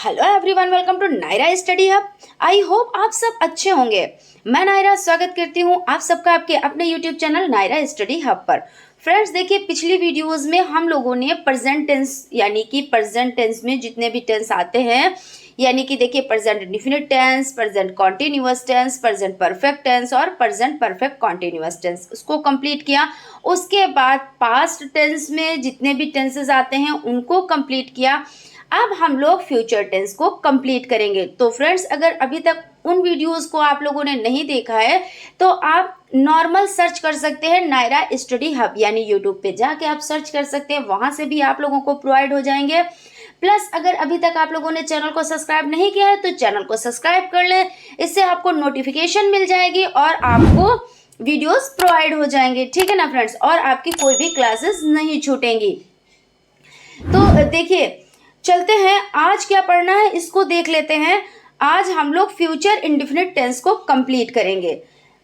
Hello everyone, welcome to Nayra study hub. I hope आप सब अच्छे होंगे। मैं नायरा स्वागत करती हूँ आप सबका आपके अपने YouTube channel Nayra study hub पर। फ्रेंड्स देखिए, पिछली वीडियोस में हम लोगों ने प्रेजेंट टेंस यानी कि प्रेजेंट टेंस में जितने भी टेंस आते हैं, यानी कि देखिए present indefinite tense, present continuous tense, present perfect tense और प्रेजेंट परफेक्ट कॉन्टिन्यूअस टेंस, उसको कंप्लीट किया। उसके बाद पास्ट टेंस में जितने भी टेंसेस आते हैं उनको कंप्लीट किया। अब हम लोग फ्यूचर टेंस को कंप्लीट करेंगे। तो फ्रेंड्स, अगर अभी तक उन वीडियोस को आप लोगों ने नहीं देखा है तो आप नॉर्मल सर्च कर सकते हैं नायरा स्टडी हब, यानी यूट्यूब पे जाके आप सर्च कर सकते हैं, वहां से भी आप लोगों को प्रोवाइड हो जाएंगे। प्लस अगर अभी तक आप लोगों ने चैनल को सब्सक्राइब नहीं किया है तो चैनल को सब्सक्राइब कर लें, इससे आपको नोटिफिकेशन मिल जाएगी और आपको वीडियोस प्रोवाइड हो जाएंगे, ठीक है ना फ्रेंड्स, और आपकी कोई भी क्लासेस नहीं छूटेंगी। तो देखिए, चलते हैं आज क्या पढ़ना है इसको देख लेते हैं। आज हम लोग फ्यूचर इंडेफिनिट टेंस को कंप्लीट करेंगे।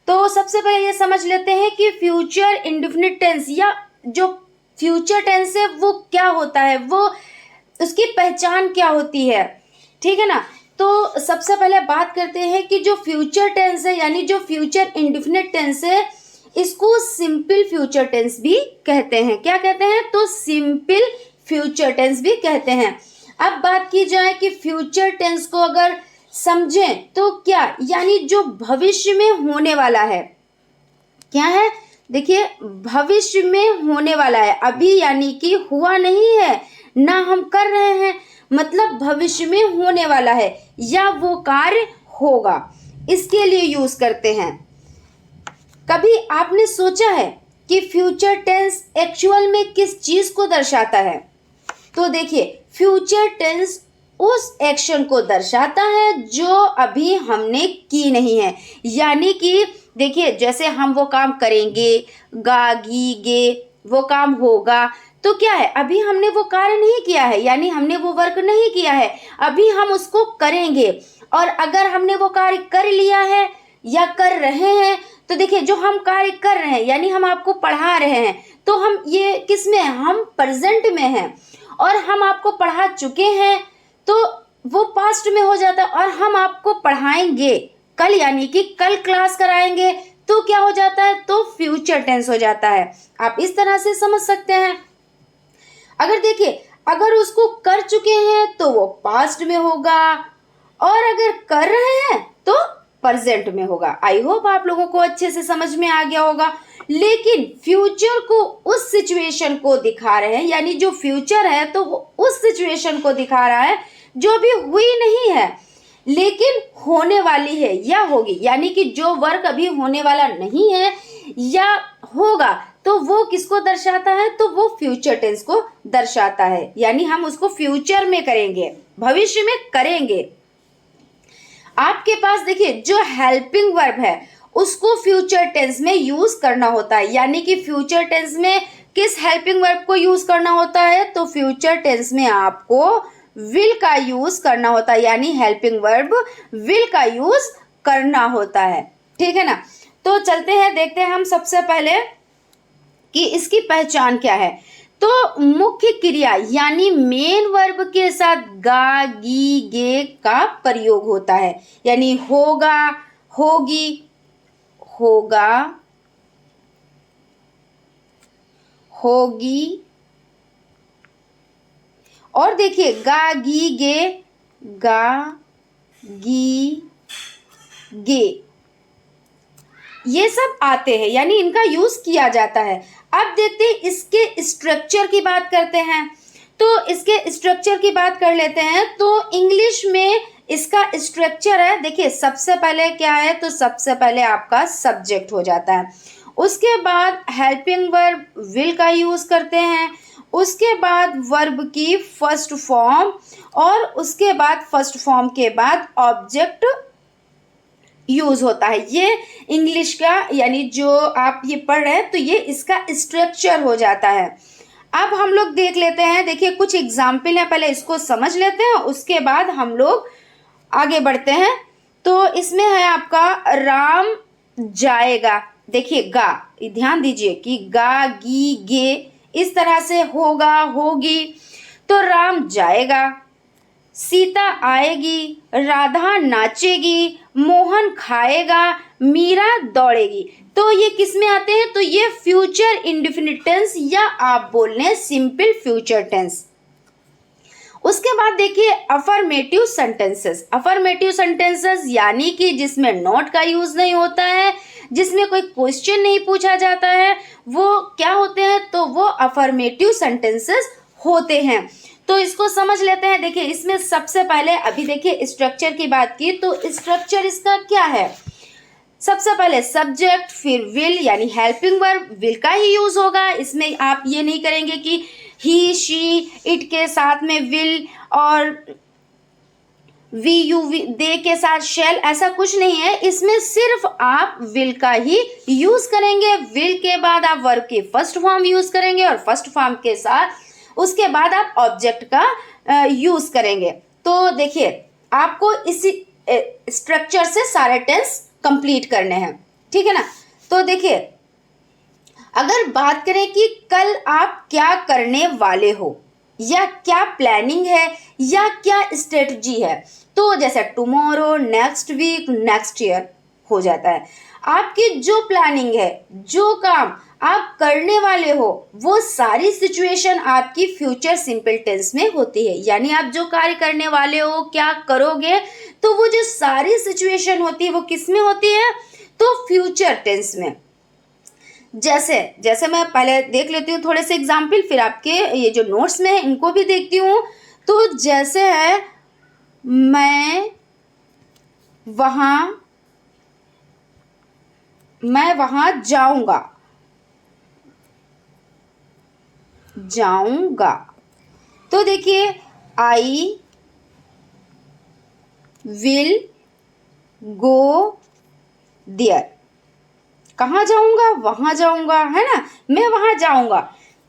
तो सबसे पहले ये समझ लेते हैं कि फ्यूचर इंडेफिनिट टेंस या जो फ्यूचर टेंस है वो क्या होता है, वो उसकी पहचान क्या होती है, ठीक है ना। तो सबसे पहले बात करते हैं कि जो फ्यूचर टेंस है यानी जो फ्यूचर इंडेफिनिट टेंस है, इसको सिंपल फ्यूचर टेंस भी कहते हैं। क्या कहते हैं? तो सिंपल फ्यूचर टेंस भी कहते हैं। अब बात की जाए कि फ्यूचर टेंस को अगर समझें तो क्या, यानी जो भविष्य में होने वाला है, क्या है? देखिए, भविष्य में होने वाला है, अभी यानी कि हुआ नहीं है ना हम कर रहे हैं, मतलब भविष्य में होने वाला है या वो कार्य होगा, इसके लिए यूज करते हैं। कभी आपने सोचा है कि फ्यूचर टेंस एक्चुअल में किस चीज को दर्शाता है? तो देखिए, फ्यूचर टेंस उस एक्शन को दर्शाता है जो अभी हमने की नहीं है, यानी कि देखिए जैसे हम वो काम करेंगे, गे वो काम होगा, तो क्या है, अभी हमने वो कार्य नहीं किया है, यानी हमने वो वर्क नहीं किया है, अभी हम उसको करेंगे। और अगर हमने वो कार्य कर लिया है या कर रहे हैं, तो देखिए जो हम कार्य कर रहे हैं यानी हम आपको पढ़ा रहे हैं, तो हम ये किस में, हम प्रेजेंट में हैं, और हम आपको पढ़ा चुके हैं तो वो पास्ट में हो जाता है, और हम आपको पढ़ाएंगे कल, यानी कि कल क्लास कराएंगे, तो क्या हो जाता है, तो फ्यूचर टेंस हो जाता है। आप इस तरह से समझ सकते हैं। अगर देखिए, अगर उसको कर चुके हैं तो वो पास्ट में होगा, और अगर कर रहे हैं तो प्रेजेंट में होगा। आई होप आप लोगों को अच्छे से समझ में आ गया होगा। लेकिन फ्यूचर को उस सिचुएशन को दिखा रहे हैं, यानी जो फ्यूचर है तो वो उस सिचुएशन को दिखा रहा है जो भी हुई नहीं है लेकिन होने वाली है या होगी, यानी कि जो वर्क अभी होने वाला नहीं है या होगा, तो वो किसको दर्शाता है, तो वो फ्यूचर टेंस को दर्शाता है, यानी हम उसको फ्यूचर में करेंगे, भविष्य में करेंगे। आपके पास देखिए जो हेल्पिंग वर्ब है उसको फ्यूचर टेंस में यूज करना होता है, यानी कि फ्यूचर टेंस में किस हेल्पिंग वर्ब को यूज करना होता है, तो फ्यूचर टेंस में आपको विल का यूज करना होता है, यानी हेल्पिंग वर्ब विल का यूज करना होता है, ठीक है ना। तो चलते हैं, देखते हैं हम सबसे पहले कि इसकी पहचान क्या है। तो मुख्य क्रिया यानी मेन वर्ब के साथ गे का प्रयोग होता है, यानी होगा, होगी, होगा, होगी, और देखिए गे, गे, ये सब आते हैं, यानी इनका यूज किया जाता है। अब देखते हैं इसके स्ट्रक्चर की बात करते हैं। तो इसके स्ट्रक्चर की बात कर लेते हैं। तो इंग्लिश में इसका स्ट्रक्चर है, देखिए सबसे पहले क्या है, तो सबसे पहले आपका सब्जेक्ट हो जाता है, उसके बाद हेल्पिंग वर्ब विल का यूज करते हैं, उसके बाद वर्ब की फर्स्ट फॉर्म, और उसके बाद फर्स्ट फॉर्म के बाद ऑब्जेक्ट यूज होता है। ये इंग्लिश का, यानी जो आप ये पढ़ रहे हैं तो ये इसका स्ट्रक्चर हो जाता है। अब हम लोग देख लेते हैं, देखिए कुछ एग्जाम्पल है, पहले इसको समझ लेते हैं, उसके बाद हम लोग आगे बढ़ते हैं। तो इसमें है आपका राम जाएगा, देखिए गा, ध्यान दीजिए कि गे इस तरह से होगा, होगी, तो राम जाएगा, सीता आएगी, राधा नाचेगी, मोहन खाएगा, मीरा दौड़ेगी। तो ये किस में आते हैं? तो ये फ्यूचर इंडेफिनिट टेंस या आप बोल रहे हैं सिंपल फ्यूचर टेंस। उसके बाद देखिए अफर्मेटिव सेंटेंसेस। अफर्मेटिव सेंटेंसेस यानी कि जिसमें नॉट का यूज नहीं होता है, जिसमें कोई क्वेश्चन नहीं पूछा जाता है, वो क्या होते हैं? तो वो अफर्मेटिव सेंटेंसेस होते हैं। तो इसको समझ लेते हैं। देखिए इसमें सबसे पहले अभी देखिए स्ट्रक्चर की बात की, तो स्ट्रक्चर इसका क्या है? सबसे पहले सब्जेक्ट, फिर विल यानी हेल्पिंग वर्ब, विल का ही यूज होगा। इसमें आप ये नहीं करेंगे कि ही, शी, इट के साथ में विल और वी, यू, दे के साथ शेल, ऐसा कुछ नहीं है। इसमें सिर्फ आप विल का ही यूज करेंगे। विल के बाद आप वर्ब की फर्स्ट फॉर्म यूज करेंगे और फर्स्ट फॉर्म के साथ उसके बाद आप ऑब्जेक्ट का यूज करेंगे। तो देखिए आपको इसी स्ट्रक्चर से सारे टेंस कंप्लीट करने हैं, ठीक है ना। तो देखिए अगर बात करें कि कल आप क्या करने वाले हो या क्या प्लानिंग है या क्या स्ट्रेटजी है, तो जैसे tomorrow, next week, next year हो जाता है। आपकी जो प्लानिंग है, जो काम आप करने वाले हो, वो सारी सिचुएशन आपकी फ्यूचर सिंपल टेंस में होती है। यानी आप जो कार्य करने वाले हो, क्या करोगे, तो वो जो सारी सिचुएशन होती है वो किस में होती है? तो फ्यूचर टेंस में। जैसे जैसे मैं पहले देख लेती हूँ थोड़े से एग्जाम्पल, फिर आपके ये जो नोट्स में इनको भी देखती हूँ। तो जैसे है मैं वहां जाऊंगा। तो देखिए आई विल गो देयर। कहाँ जाऊंगा? वहां जाऊंगा, है ना। मैं वहां जाऊंगा,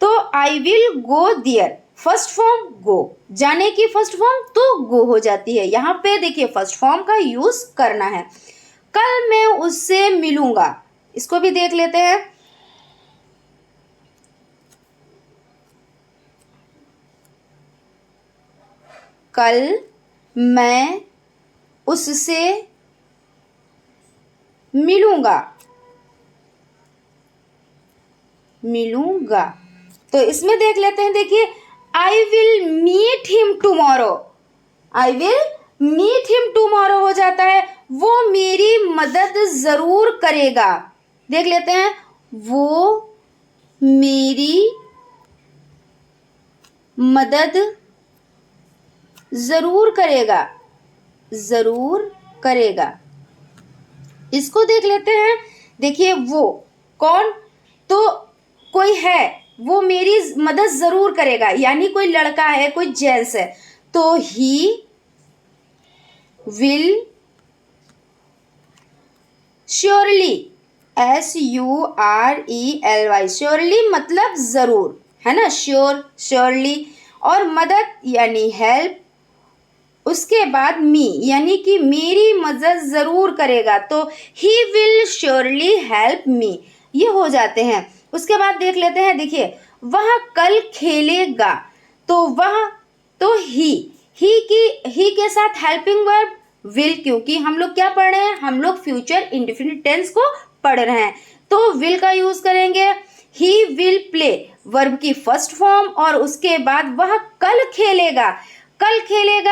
तो I will go there, first form go, जाने की फर्स्ट फॉर्म तो गो हो जाती है। यहाँ पे देखिए फर्स्ट फॉर्म का यूज करना है। कल मैं उससे मिलूंगा, इसको भी देख लेते हैं। कल मैं उससे मिलूंगा। तो इसमें देख लेते हैं। देखिए I will meet him tomorrow, I will meet him tomorrow हो जाता है, वो मेरी मदद जरूर करेगा। देख लेते हैं, वो मेरी मदद जरूर करेगा। इसको देख लेते हैं। देखिए वो कौन? तो कोई है, वो मेरी मदद जरूर करेगा, यानी कोई लड़का है, कोई जेंट्स है। तो he will surely, SURELY, surely मतलब जरूर, है ना, श्योर, श्योरली। और मदद यानी हेल्प, उसके बाद मी यानी कि मेरी मदद जरूर करेगा, तो he will surely help me, ये हो जाते हैं। उसके बाद देख लेते हैं। देखिए वह कल खेलेगा, तो वह, तो ही के साथ हेल्पिंग वर्ब विल, क्योंकि हम लोग क्या पढ़ रहे हैं? हम लोग फ्यूचर इंडेफिनिट टेंस को पढ़ रहे हैं, तो विल का यूज करेंगे। ही विल प्ले, वर्ब की फर्स्ट फॉर्म, और उसके बाद वह कल खेलेगा।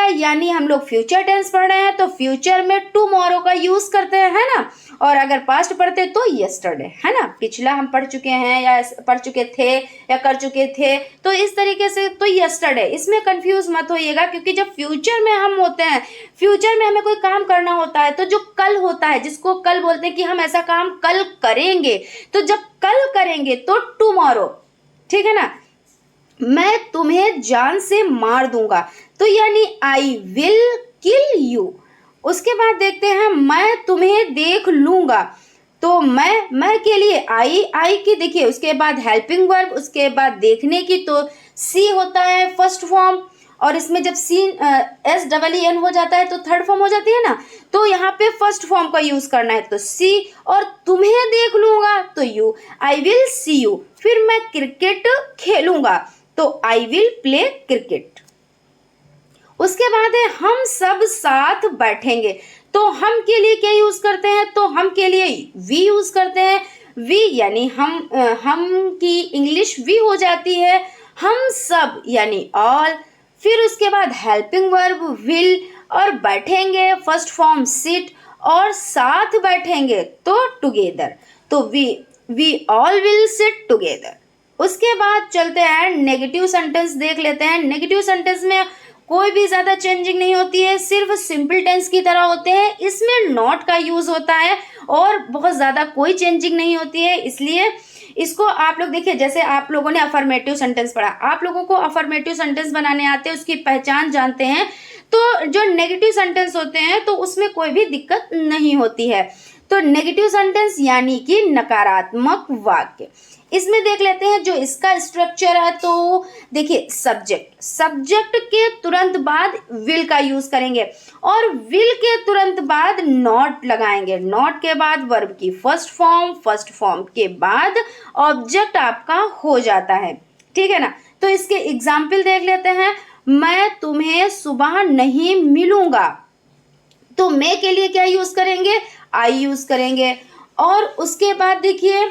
यानी हम लोग फ्यूचर टेंस पढ़ रहे हैं, तो फ्यूचर में टुमारो का यूज करते हैं, है ना। और अगर पास्ट पढ़ते तो यस्टरडे, है ना, पिछला हम पढ़ चुके हैं या पढ़ चुके थे या कर चुके थे, तो इस तरीके से तो यस्टरडे। इसमें कंफ्यूज मत होइएगा, क्योंकि जब फ्यूचर में हम होते हैं, फ्यूचर में हमें कोई काम करना होता है, तो जो कल होता है, जिसको कल बोलते हैं कि हम ऐसा काम कल करेंगे, तो जब कल करेंगे तो टुमारो, ठीक है ना। मैं तुम्हें जान से मार दूंगा, तो यानी आई विल किल यू। उसके बाद देखते हैं, मैं तुम्हें देख लूंगा, तो मैं के लिए आई की, देखिए उसके बाद हेल्पिंग वर्ब, उसके बाद देखने की, तो सी होता है फर्स्ट फॉर्म, और इसमें जब SEEN हो जाता है तो थर्ड फॉर्म हो जाती है ना, तो यहाँ पे फर्स्ट फॉर्म का यूज करना है, तो सी, और तुम्हें देख लूंगा तो you, I will see you. फिर मैं क्रिकेट खेलूंगा, तो आई विल प्ले क्रिकेट। उसके बाद है हम सब साथ बैठेंगे। तो हम के लिए क्या यूज करते हैं, तो हम के लिए वी यूज करते हैं। वी यानी हम की इंग्लिश वी हो जाती है। हम सब यानी ऑल। फिर उसके बाद हेल्पिंग वर्ब विल, और बैठेंगे फर्स्ट फॉर्म सिट, और साथ बैठेंगे तो टुगेदर। तो we all will sit together. उसके बाद चलते हैं नेगेटिव सेंटेंस देख लेते हैं। नेगेटिव सेंटेंस में कोई भी ज्यादा चेंजिंग नहीं होती है, सिर्फ सिंपल टेंस की तरह होते हैं। इसमें नॉट का यूज होता है और बहुत ज्यादा कोई चेंजिंग नहीं होती है। इसलिए इसको आप लोग देखिए, जैसे आप लोगों ने अफर्मेटिव सेंटेंस पढ़ा, आप लोगों को अफर्मेटिव सेंटेंस बनाने आते हैं, उसकी पहचान जानते हैं। तो जो नेगेटिव सेंटेंस होते हैं तो उसमें कोई भी दिक्कत नहीं होती है। तो नेगेटिव सेंटेंस यानी कि नकारात्मक वाक्य, इसमें देख लेते हैं जो इसका स्ट्रक्चर है। तो देखिए, सब्जेक्ट के तुरंत बाद विल का यूज करेंगे, और विल के तुरंत बाद नॉट लगाएंगे। नॉट के बाद वर्ब की फर्स्ट फॉर्म के बाद ऑब्जेक्ट आपका हो जाता है, ठीक है ना। तो इसके एग्जाम्पल देख लेते हैं। मैं तुम्हें सुबह नहीं मिलूंगा, तो मैं के लिए क्या यूज करेंगे, आई यूज करेंगे। और उसके बाद देखिए,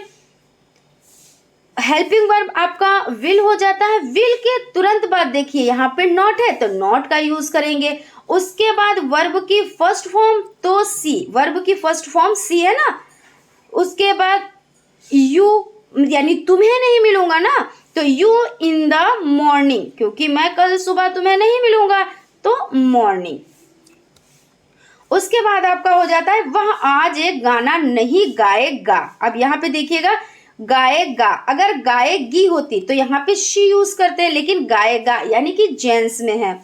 हेल्पिंग वर्ब आपका विल हो जाता है। विल के तुरंत बाद देखिए यहाँ पे नॉट है, तो नॉट का यूज करेंगे। उसके बाद वर्ब की फर्स्ट फॉर्म तो सी, वर्ब की फर्स्ट फॉर्म सी है ना। उसके बाद यू यानी तुम्हें नहीं मिलूंगा ना, तो यू इन द मॉर्निंग, क्योंकि मैं कल सुबह तुम्हें नहीं मिलूंगा, तो मॉर्निंग। उसके बाद आपका हो जाता है वह आज एक गाना नहीं गाएगा। अब यहाँ पे देखिएगा, गाएगा, अगर गाएगी होती तो यहाँ पे शी यूज करते हैं, लेकिन गाएगा यानी कि जेंट्स में है,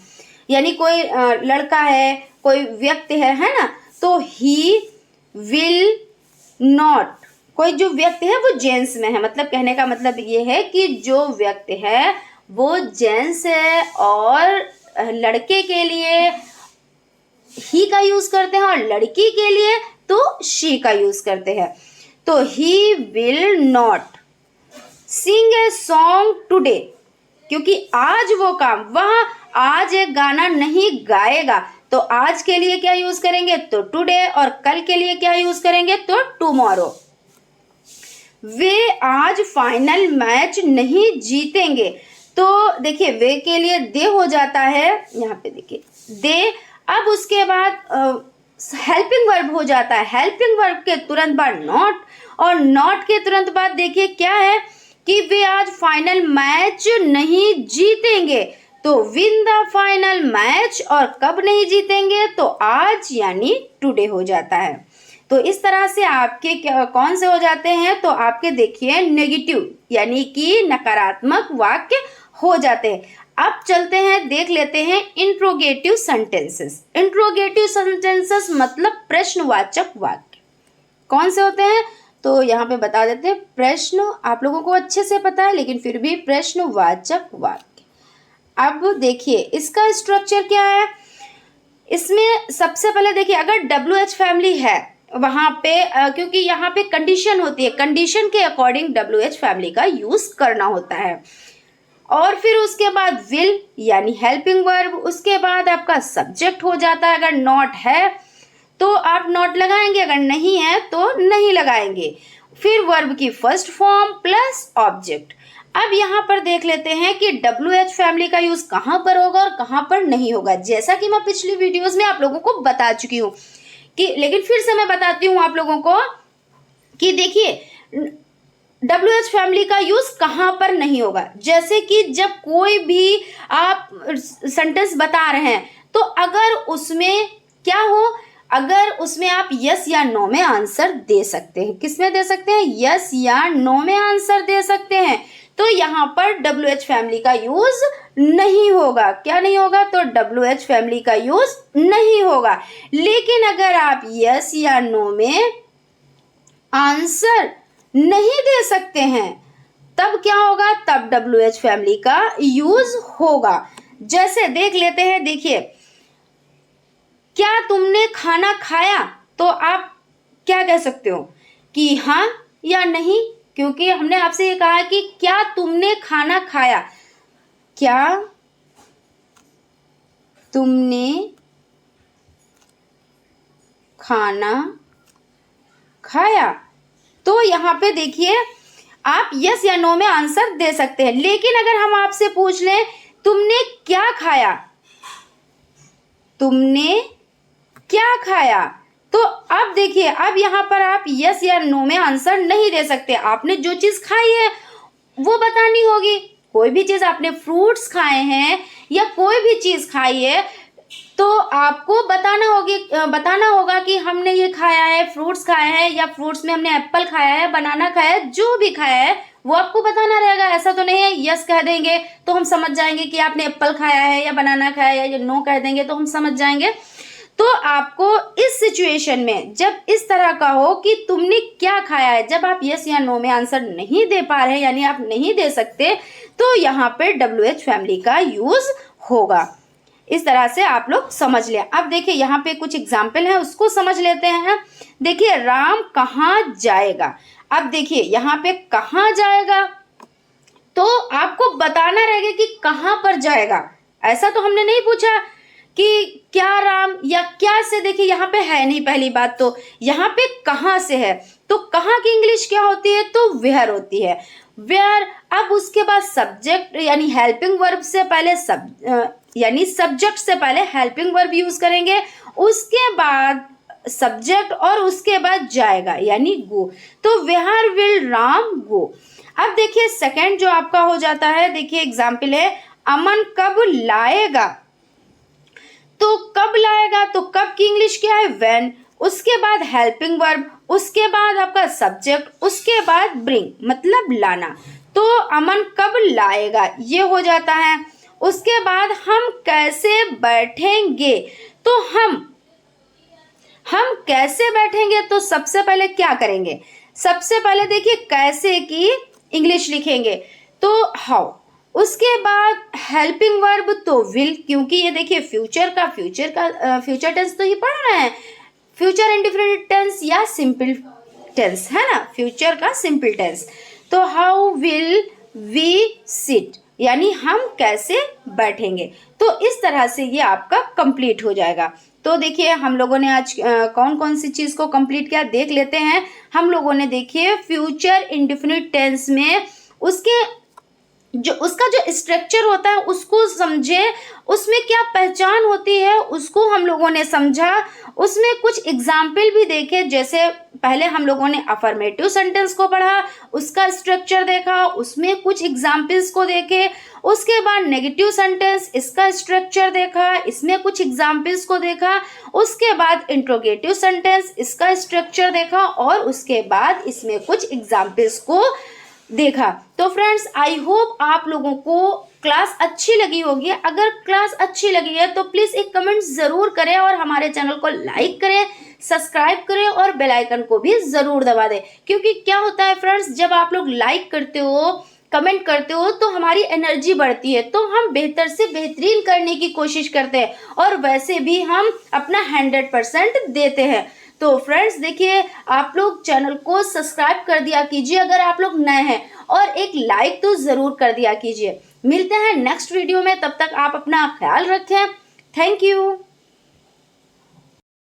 यानी कोई लड़का है, कोई व्यक्ति है ना। तो ही विल नॉट, कोई जो व्यक्ति है वो जेंट्स में है, मतलब कहने का मतलब ये है कि जो व्यक्ति है वो जेंट्स है, और लड़के के लिए ही का यूज करते हैं और लड़की के लिए तो शी का यूज करते हैं। तो he will not sing a song today, क्योंकि आज वो काम, वह आज एक गाना नहीं गाएगा, तो आज के लिए क्या यूज करेंगे, तो टुडे, और कल के लिए क्या यूज करेंगे, तो टुमारो। वे आज फाइनल मैच नहीं जीतेंगे, तो देखिए वे के लिए दे हो जाता है, यहाँ पे देखिए दे। अब उसके बाद हेल्पिंग वर्ब हो जाता है। हेल्पिंग वर्ब के तुरंत बाद नॉट, और नॉट के तुरंत बाद देखिए क्या है कि वे आज फाइनल मैच नहीं जीतेंगे, तो विन द फाइनल मैच, और कब नहीं जीतेंगे, तो आज यानी टुडे हो जाता है। तो इस तरह से आपके कौन से हो जाते हैं, तो आपके देखिए नेगेटिव यानी कि नकारात्मक वाक्य हो जाते हैं। अब चलते हैं, देख लेते हैं इंट्रोगेटिव सेंटेंसेस। इंट्रोगेटिव सेंटेंसेस मतलब प्रश्नवाचक वाक्य कौन से होते हैं, तो यहाँ पे बता देते हैं। प्रश्न आप लोगों को अच्छे से पता है, लेकिन फिर भी प्रश्नवाचक वाक्य। अब देखिए इसका स्ट्रक्चर क्या है। इसमें सबसे पहले देखिए, अगर WH फैमिली है वहां पे क्योंकि यहाँ पे कंडीशन होती है, कंडीशन के अकॉर्डिंग WH फैमिली का यूज करना होता है। और फिर उसके बाद विल यानी हेल्पिंग वर्ब, उसके बाद आपका सब्जेक्ट हो जाता है। अगर नॉट है तो आप नॉट लगाएंगे, अगर नहीं है तो नहीं लगाएंगे। फिर वर्ब की फर्स्ट फॉर्म प्लस ऑब्जेक्ट। अब यहाँ पर देख लेते हैं कि WH फैमिली का यूज कहाँ पर होगा और कहाँ पर नहीं होगा। जैसा कि मैं पिछली वीडियोस में आप लोगों को बता चुकी हूँ कि, लेकिन फिर से मैं बताती हूँ आप लोगों को कि देखिए WH फैमिली का यूज कहाँ पर नहीं होगा। जैसे कि जब कोई भी आप सेंटेंस बता रहे हैं, तो अगर उसमें क्या हो, अगर उसमें आप यस या नो में आंसर दे सकते हैं, किसमें दे सकते हैं, यस या नो में आंसर दे सकते हैं, तो यहाँ पर WH फैमिली का यूज नहीं होगा। क्या नहीं होगा, तो WH फैमिली का यूज नहीं होगा। लेकिन अगर आप यस या नो में आंसर नहीं दे सकते हैं, तब क्या होगा, तब WH फैमिली का यूज होगा। जैसे देख लेते हैं, देखिए क्या तुमने खाना खाया, तो आप क्या कह सकते हो कि हाँ या नहीं, क्योंकि हमने आपसे ये कहा कि क्या तुमने खाना खाया, क्या तुमने खाना खाया। तो यहाँ पे देखिए आप यस या नो में आंसर दे सकते हैं, लेकिन अगर हम आपसे पूछ लें तुमने क्या खाया, तुमने क्या खाया, तो अब देखिए अब यहाँ पर आप यस या नो में आंसर नहीं दे सकते। आपने जो चीज खाई है वो बतानी होगी। कोई भी चीज आपने फ्रूट्स खाए हैं या कोई भी चीज खाई है तो आपको बताना होगा कि हमने ये खाया है, फ्रूट्स खाए हैं, या फ्रूट्स में हमने एप्पल खाया है, बनाना खाया है, जो भी खाया है वो आपको बताना रहेगा। ऐसा तो नहीं है यस कह देंगे तो हम समझ जाएंगे कि आपने एप्पल खाया है या बनाना खाया है, या नो कह देंगे तो हम समझ जाएंगे। तो आपको इस सिचुएशन में जब इस तरह का हो कि तुमने क्या खाया है, जब आप यस या नो में आंसर नहीं दे पा रहे हैं, यानी आप नहीं दे सकते, तो यहाँ पे WH फैमिली का यूज होगा। इस तरह से आप लोग समझ लें। अब देखिए यहाँ पे कुछ एग्जाम्पल है, उसको समझ लेते हैं। देखिए राम कहाँ जाएगा। अब देखिए यहाँ पे कहाँ जाएगा तो आपको बताना रहेगा कि कहाँ पर जाएगा। ऐसा तो हमने नहीं पूछा कि क्या राम या क्या से, देखिए यहाँ पे है नहीं। पहली बात तो यहाँ पे कहाँ से है, तो कहाँ की इंग्लिश क्या होती है, तो वेयर होती है, वेयर। अब उसके बाद सब्जेक्ट यानी हेल्पिंग वर्ब से पहले सब्जेक्ट से पहले हेल्पिंग वर्ब यूज करेंगे, उसके बाद सब्जेक्ट और उसके बाद जाएगा यानी गो। तो वेयर विल राम गो। अब देखिए सेकंड जो आपका हो जाता है, देखिए एग्जाम्पल है अमन कब लाएगा। तो कब लाएगा, तो कब की इंग्लिश क्या है, व्हेन। उसके बाद हेल्पिंग वर्ब, उसके बाद आपका सब्जेक्ट, उसके बाद ब्रिंग मतलब लाना। तो अमन कब लाएगा ये हो जाता है। उसके बाद हम कैसे बैठेंगे, तो हम कैसे बैठेंगे, तो सबसे पहले क्या करेंगे, सबसे पहले देखिए कैसे की इंग्लिश लिखेंगे तो हाउ। उसके बाद हेल्पिंग वर्ब तो विल, क्योंकि ये देखिए फ्यूचर टेंस तो ये पढ़ रहे हैं, फ्यूचर इंडिफिनिट टेंस या सिंपल टेंस है ना, फ्यूचर का सिंपल टेंस। तो हाउ विल वी सिट यानी हम कैसे बैठेंगे। तो इस तरह से ये आपका कंप्लीट हो जाएगा। तो देखिए हम लोगों ने आज कौन कौन सी चीज को कंप्लीट किया देख लेते हैं। हम लोगों ने देखिए फ्यूचर इंडिफिनिट टेंस में उसका जो स्ट्रक्चर होता है उसको समझे, उसमें क्या पहचान होती है उसको हम लोगों ने समझा, उसमें कुछ एग्जाम्पल भी देखे। जैसे पहले हम लोगों ने अफर्मेटिव सेंटेंस को पढ़ा, उसका स्ट्रक्चर देखा, उसमें कुछ एग्जाम्पल्स को देखे। उसके बाद नेगेटिव सेंटेंस, इसका स्ट्रक्चर देखा, इसमें कुछ एग्जाम्पल्स को देखा। उसके बाद इंट्रोगेटिव सेंटेंस, इसका स्ट्रक्चर देखा, और उसके बाद इसमें कुछ एग्जाम्पल्स को देखा। तो फ्रेंड्स आई होप आप लोगों को क्लास अच्छी लगी होगी। अगर क्लास अच्छी लगी है तो प्लीज एक कमेंट जरूर करें और हमारे चैनल को लाइक करें, सब्सक्राइब करें और बेल आइकन को भी जरूर दबा दें। क्योंकि क्या होता है फ्रेंड्स, जब आप लोग लाइक करते हो, कमेंट करते हो तो हमारी एनर्जी बढ़ती है, तो हम बेहतर से बेहतरीन करने की कोशिश करते हैं, और वैसे भी हम अपना 100% देते हैं। तो फ्रेंड्स देखिए आप लोग चैनल को सब्सक्राइब कर दिया कीजिए अगर आप लोग नए हैं, और एक लाइक तो जरूर कर दिया कीजिए। मिलते हैं नेक्स्ट वीडियो में, तब तक आप अपना ख्याल रखें। Thank you.